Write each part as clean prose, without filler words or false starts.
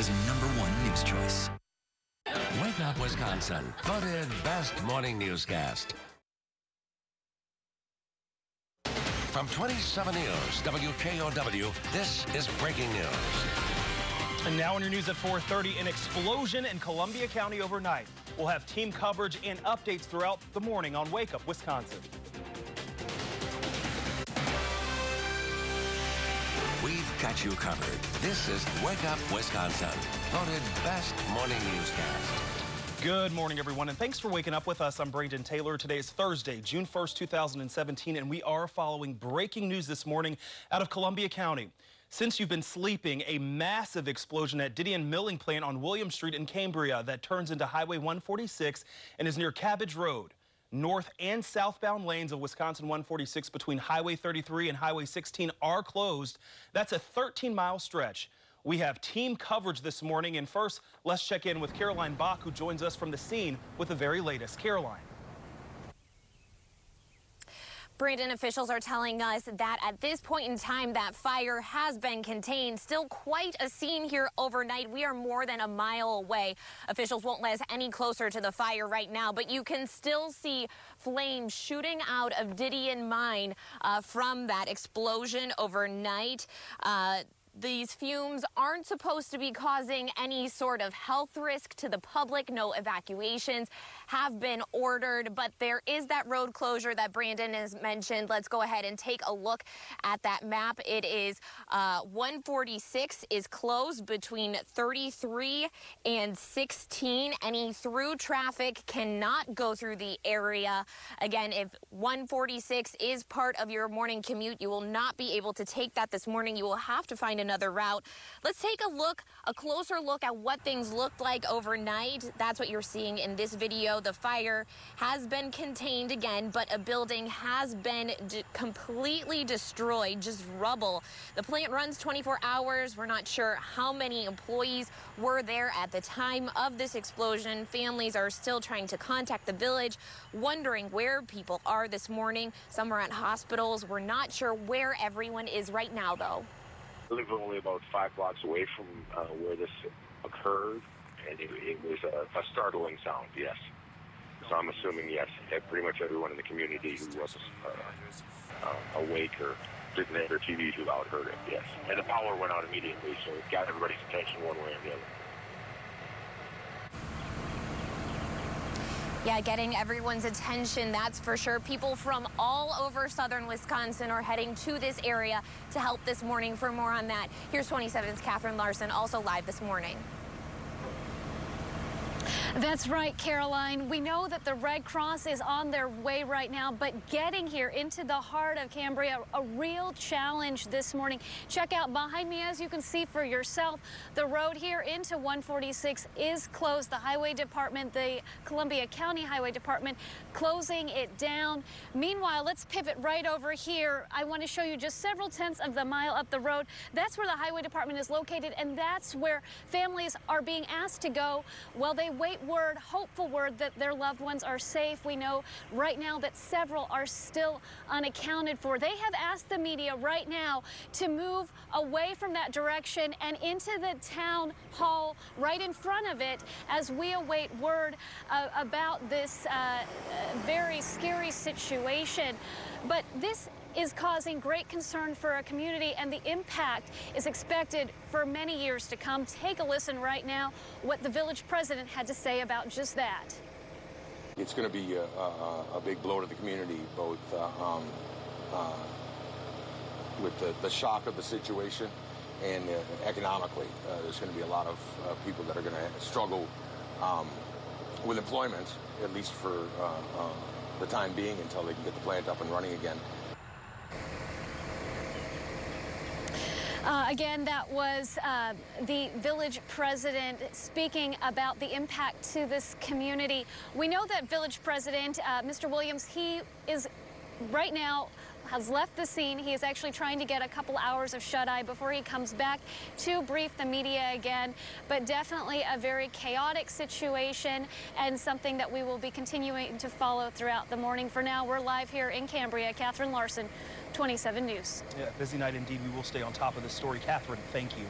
America's #1 news choice. Wake Up Wisconsin, voted best morning newscast. From 27 News, WKOW, this is breaking news. And now in your news at 4:30, an explosion in Columbia County overnight. We'll have team coverage and updates throughout the morning on Wake Up Wisconsin. We've got you covered. This is Wake Up Wisconsin, voted best morning newscast. Good morning, everyone, and thanks for waking up with us. I'm Brandon Taylor. Today is Thursday, June 1st, 2017, and we are following breaking news this morning out of Columbia County. Since you've been sleeping, a massive explosion at Didion Milling Plant on William Street in Cambria that turns into Highway 146 and is near Cabbage Road. North and southbound lanes of Wisconsin 146 between Highway 33 and Highway 16 are closed. That's a 13-mile stretch. We have team coverage this morning, and first, let's check in with Caroline Bach, who joins us from the scene with the very latest. Caroline. Brandon, officials are telling us that at this point in time, that fire has been contained. Still quite a scene here overnight. We are more than a mile away. Officials won't let us any closer to the fire right now, but you can still see flames shooting out of Didion Mine from that explosion overnight. These fumes aren't supposed to be causing any sort of health risk to the public. No evacuations have been ordered, but there is that road closure that Brandon has mentioned. Let's go ahead and take a look at that map. It is 146 is closed between 33 and 16. Any through traffic cannot go through the area. Again, if 146 is part of your morning commute, you will not be able to take that this morning. You will have to find another route. Let's take a closer look at what things looked like overnight. That's what you're seeing in this video. The fire has been contained again, but a building has been completely destroyed, just rubble. The plant runs 24 hours. We're not sure how many employees were there at the time of this explosion. Families are still trying to contact the village, wondering where people are this morning. Some are at hospitals. We're not sure where everyone is right now, though. I live only about 5 blocks away from where this occurred, and it was a startling sound, yes. So I'm assuming, yes, that pretty much everyone in the community who was awake or didn't have their TV too loud heard it, yes. And the power went out immediately, so it got everybody's attention one way or the other. Yeah, getting everyone's attention, that's for sure. People from all over southern Wisconsin are heading to this area to help this morning. For more on that, here's 27's Catherine Larson, also live this morning. That's right, Caroline. We know that the Red Cross is on their way right now, but getting here into the heart of Cambria, a real challenge this morning. Check out behind me, as you can see for yourself, the road here into 146 is closed. The Highway Department, the Columbia County Highway Department, closing it down. Meanwhile, let's pivot right over here. I want to show you just several tenths of the mile up the road. That's where the Highway Department is located, and that's where families are being asked to go while they wait word, hopeful word that their loved ones are safe. We know right now that several are still unaccounted for. They have asked the media right now to move away from that direction and into the town hall right in front of it as we await word about this very scary situation. But this is causing great concern for our community, and the impact is expected for many years to come. Take a listen right now what the village president had to say about just that. It's going to be a big blow to the community, both with the shock of the situation and economically. There's going to be a lot of people that are going to struggle with employment, at least for the time being, until they can get the plant up and running again. Again, that was the village president speaking about the impact to this community. We know that village president, Mr. Williams, he is right now has left the scene. He is actually trying to get a couple hours of shut-eye before he comes back to brief the media again. But definitely a very chaotic situation and something that we will be continuing to follow throughout the morning. For now, we're live here in Cambria. Catherine Larson, 27 News. Yeah, busy night indeed. We will stay on top of this story. Catherine, thank you.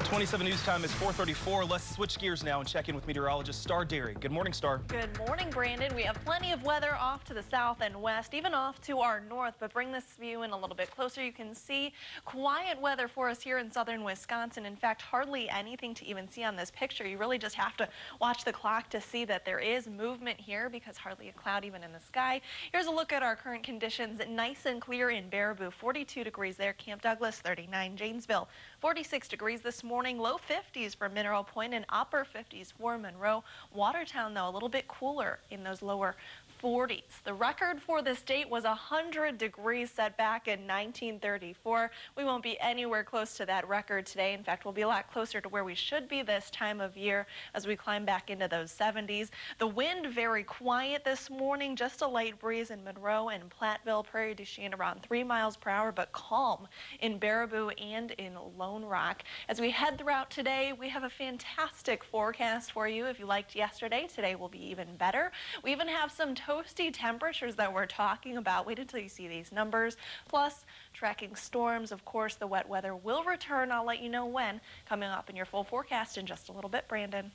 27 News Time is 4:34. Let's switch gears now and check in with meteorologist Star Derry. Good morning, Star. Good morning, Brandon. We have plenty of weather off to the south and west, even off to our north, but bring this view in a little bit closer. You can see quiet weather for us here in southern Wisconsin. In fact, hardly anything to even see on this picture. You really just have to watch the clock to see that there is movement here because hardly a cloud even in the sky. Here's a look at our current conditions. Nice and clear in Baraboo, 42 degrees there. Camp Douglas, 39. Janesville, 46 degrees this morning. Low 50s for Mineral Point and upper 50s for Monroe. Watertown, though, a little bit cooler in those lower 40s. The record for this date was 100 degrees set back in 1934. We won't be anywhere close to that record today. In fact, we'll be a lot closer to where we should be this time of year as we climb back into those 70s. The wind very quiet this morning, just a light breeze in Monroe and Platteville, Prairie du Chien around 3 miles per hour, but calm in Baraboo and in Lone Rock. As we head throughout today, we have a fantastic forecast for you. If you liked yesterday, today will be even better. We even have some toasty temperatures that we're talking about. Wait until you see these numbers. Plus, tracking storms. Of course, the wet weather will return. I'll let you know when. Coming up in your full forecast in just a little bit, Brandon.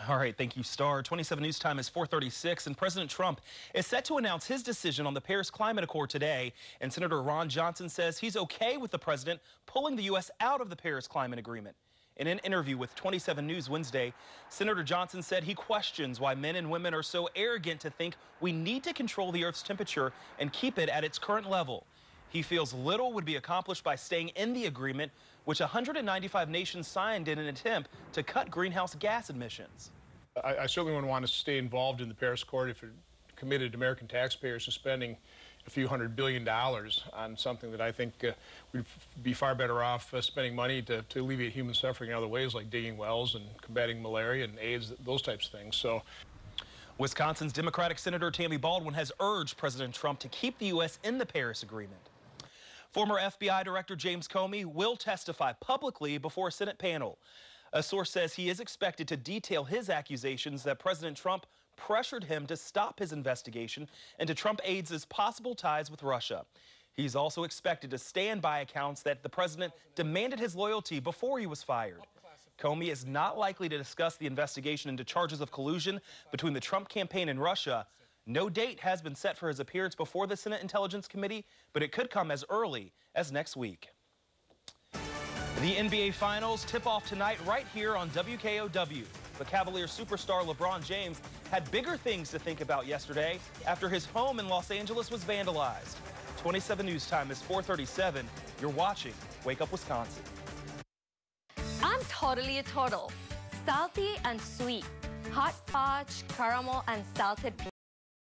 All right, thank you, Star. 27 News Time is 4:36, and President Trump is set to announce his decision on the Paris Climate Accord today. And Senator Ron Johnson says he's okay with the president pulling the U.S. out of the Paris Climate Agreement. In an interview with 27 News Wednesday, Senator Johnson said he questions why men and women are so arrogant to think we need to control the Earth's temperature and keep it at its current level. He feels little would be accomplished by staying in the agreement, which 195 nations signed in an attempt to cut greenhouse gas emissions. I certainly wouldn't want to stay involved in the Paris Accord if it committed American taxpayers to spending a few $100 billion on something that I think we'd be far better off spending money to alleviate human suffering in other ways, like digging wells and combating malaria and AIDS, those types of things. So, Wisconsin's Democratic Senator Tammy Baldwin has urged President Trump to keep the U.S. in the Paris Agreement. Former FBI Director James Comey will testify publicly before a Senate panel. A source says he is expected to detail his accusations that President Trump pressured him to stop his investigation into Trump aides' possible ties with Russia. He's also expected to stand by accounts that the president demanded his loyalty before he was fired. Comey is not likely to discuss the investigation into charges of collusion between the Trump campaign and Russia. No date has been set for his appearance before the Senate Intelligence Committee, but it could come as early as next week. The NBA Finals tip off tonight right here on WKOW. But Cavaliers superstar LeBron James had bigger things to think about yesterday after his home in Los Angeles was vandalized. 27 News Time is 4:37. You're watching Wake Up Wisconsin. I'm totally a turtle. Salty and sweet. Hot fudge, caramel, and salted